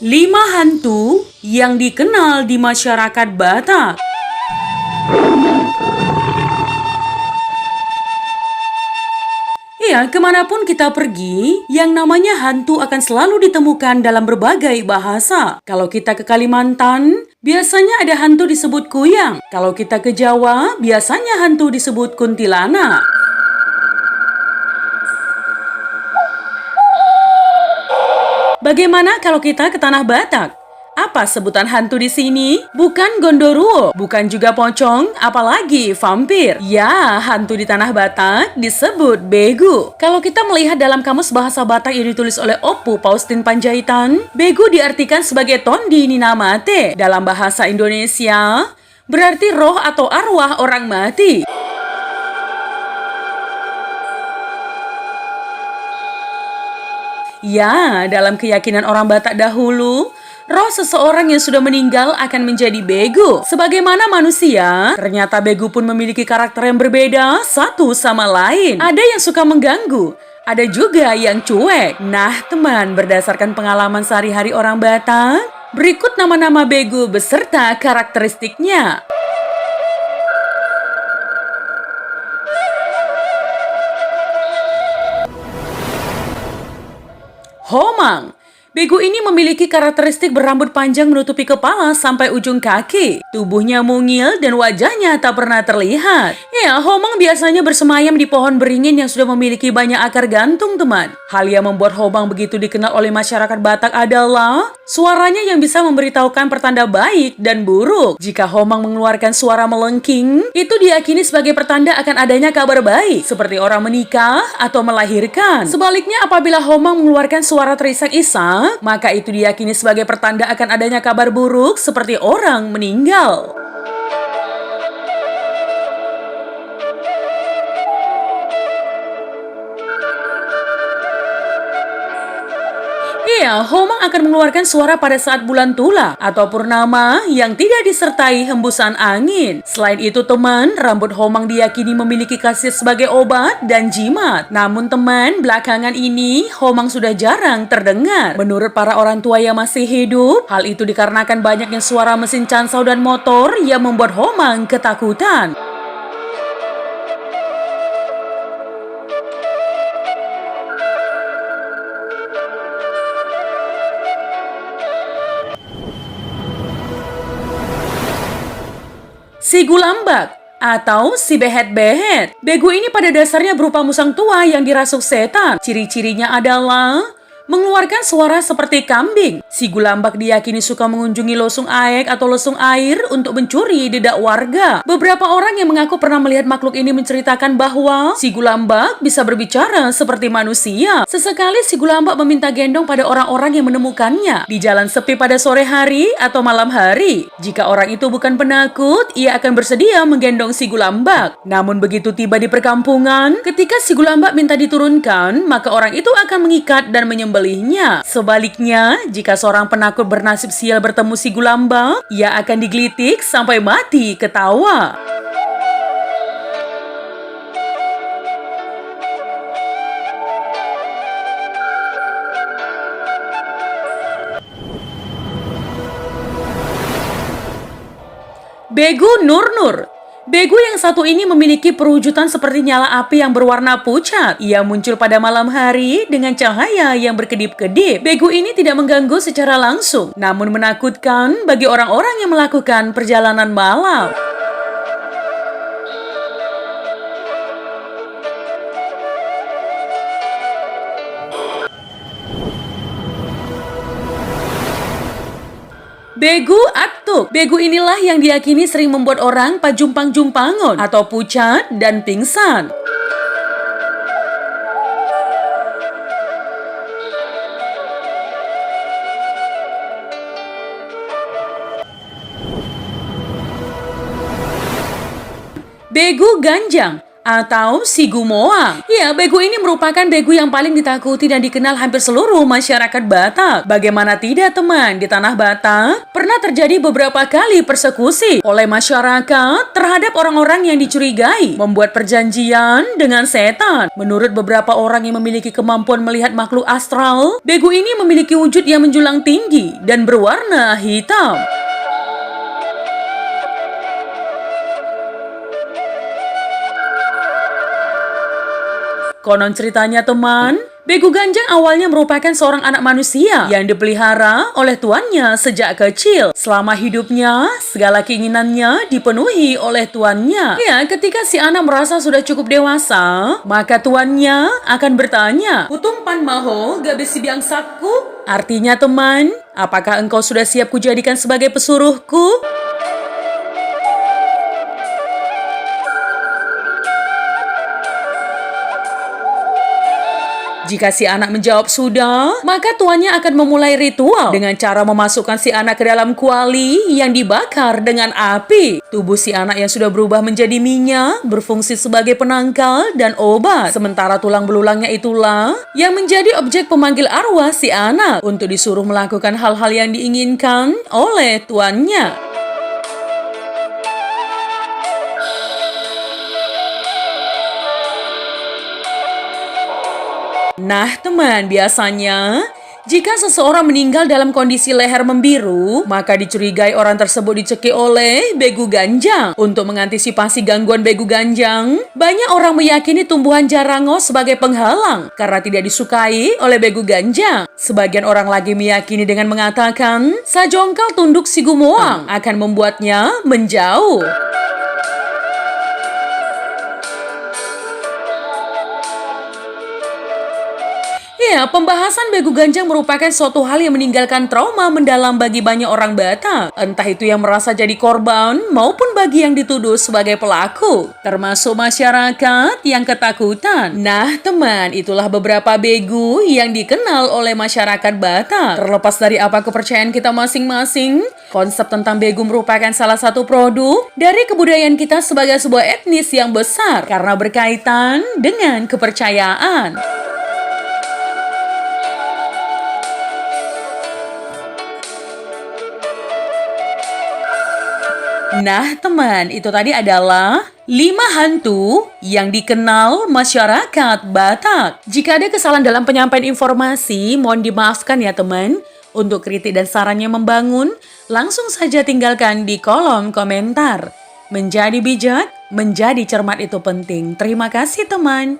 5 hantu yang dikenal di masyarakat Batak. Ya, kemanapun kita pergi, yang namanya hantu akan selalu ditemukan dalam berbagai bahasa. Kalau kita ke Kalimantan, biasanya ada hantu disebut kuyang. Kalau kita ke Jawa, biasanya hantu disebut kuntilanak. Bagaimana kalau kita ke Tanah Batak? Apa sebutan hantu di sini? Bukan gondoruo, bukan juga pocong, apalagi vampir. Ya, hantu di Tanah Batak disebut begu. Kalau kita melihat dalam kamus bahasa Batak yang ditulis oleh Opu Paustin Panjaitan, begu diartikan sebagai tondi ninamate. Dalam bahasa Indonesia, berarti roh atau arwah orang mati. Ya, dalam keyakinan orang Batak dahulu, roh seseorang yang sudah meninggal akan menjadi begu. Sebagaimana manusia, ternyata begu pun memiliki karakter yang berbeda satu sama lain. Ada yang suka mengganggu, ada juga yang cuek. Nah, teman, berdasarkan pengalaman sehari-hari orang Batak, berikut nama-nama begu beserta karakteristiknya. Homang. Begu ini memiliki karakteristik berambut panjang menutupi kepala sampai ujung kaki. Tubuhnya mungil dan wajahnya tak pernah terlihat. Ya, homang biasanya bersemayam di pohon beringin yang sudah memiliki banyak akar gantung, teman. Hal yang membuat homang begitu dikenal oleh masyarakat Batak adalah suaranya yang bisa memberitahukan pertanda baik dan buruk. Jika homang mengeluarkan suara melengking, itu diyakini sebagai pertanda akan adanya kabar baik, seperti orang menikah atau melahirkan. Sebaliknya, apabila homang mengeluarkan suara terisak-isak, maka itu diyakini sebagai pertanda akan adanya kabar buruk seperti orang meninggal. Iya, homang akan mengeluarkan suara pada saat bulan tula atau purnama yang tidak disertai hembusan angin. Selain itu, teman, rambut homang diyakini memiliki khasiat sebagai obat dan jimat. Namun, teman, belakangan ini homang sudah jarang terdengar. Menurut para orang tua yang masih hidup, hal itu dikarenakan banyaknya suara mesin cansau dan motor yang membuat homang ketakutan. Si Gulambak atau si behet-behet. Begu ini pada dasarnya berupa musang tua yang dirasuk setan. Ciri-cirinya adalah mengeluarkan suara seperti kambing. Si Gulambak diyakini suka mengunjungi losung aek atau losung air untuk mencuri dedak warga. Beberapa orang yang mengaku pernah melihat makhluk ini menceritakan bahwa si Gulambak bisa berbicara seperti manusia. Sesekali si Gulambak meminta gendong pada orang-orang yang menemukannya di jalan sepi pada sore hari atau malam hari. Jika orang itu bukan penakut, ia akan bersedia menggendong si Gulambak. Namun begitu tiba di perkampungan, ketika si Gulambak minta diturunkan, maka orang itu akan mengikat dan menyembelihnya. Sebaliknya, jika seorang penakut bernasib sial bertemu si Gulambak, ia akan digelitik sampai mati ketawa. Begu Nur-Nur. Begu yang satu ini memiliki perwujudan seperti nyala api yang berwarna pucat. Ia muncul pada malam hari dengan cahaya yang berkedip-kedip. Begu ini tidak mengganggu secara langsung, namun menakutkan bagi orang-orang yang melakukan perjalanan malam. Begu Atuk. Begu inilah yang diyakini sering membuat orang pajumpang-jumpangon atau pucat dan pingsan. Begu Ganjang atau si Gumoang. Ya, begu ini merupakan begu yang paling ditakuti dan dikenal hampir seluruh masyarakat Batak. Bagaimana tidak, teman? Di tanah Batak pernah terjadi beberapa kali persekusi oleh masyarakat terhadap orang-orang yang dicurigai membuat perjanjian dengan setan. Menurut beberapa orang yang memiliki kemampuan melihat makhluk astral, begu ini memiliki wujud yang menjulang tinggi dan berwarna hitam. Konon ceritanya, teman, begu ganjang awalnya merupakan seorang anak manusia yang dipelihara oleh tuannya sejak kecil. Selama hidupnya, segala keinginannya dipenuhi oleh tuannya. Ya, ketika si anak merasa sudah cukup dewasa, maka tuannya akan bertanya, "Putung pan maho gabe si biangsakku?" Artinya, teman, apakah engkau sudah siap kujadikan sebagai pesuruhku? Jika si anak menjawab sudah, maka tuannya akan memulai ritual dengan cara memasukkan si anak ke dalam kuali yang dibakar dengan api. Tubuh si anak yang sudah berubah menjadi minyak berfungsi sebagai penangkal dan obat. Sementara tulang belulangnya itulah yang menjadi objek pemanggil arwah si anak untuk disuruh melakukan hal-hal yang diinginkan oleh tuannya. Nah, teman, biasanya jika seseorang meninggal dalam kondisi leher membiru, maka dicurigai orang tersebut dicekik oleh begu ganjang. Untuk mengantisipasi gangguan begu ganjang, banyak orang meyakini tumbuhan jarango sebagai penghalang karena tidak disukai oleh begu ganjang. Sebagian orang lagi meyakini dengan mengatakan, sajongkal tunduk si Gumoang akan membuatnya menjauh. Ya, pembahasan begu ganjang merupakan suatu hal yang meninggalkan trauma mendalam bagi banyak orang Batak. Entah itu yang merasa jadi korban maupun bagi yang dituduh sebagai pelaku, termasuk masyarakat yang ketakutan. Nah, teman, itulah beberapa begu yang dikenal oleh masyarakat Batak. Terlepas dari apa kepercayaan kita masing-masing, konsep tentang begu merupakan salah satu produk dari kebudayaan kita sebagai sebuah etnis yang besar karena berkaitan dengan kepercayaan. Nah, teman, itu tadi adalah 5 hantu yang dikenal masyarakat Batak. Jika ada kesalahan dalam penyampaian informasi, mohon dimaafkan ya, teman. Untuk kritik dan sarannya membangun, langsung saja tinggalkan di kolom komentar. Menjadi bijak, menjadi cermat itu penting. Terima kasih, teman.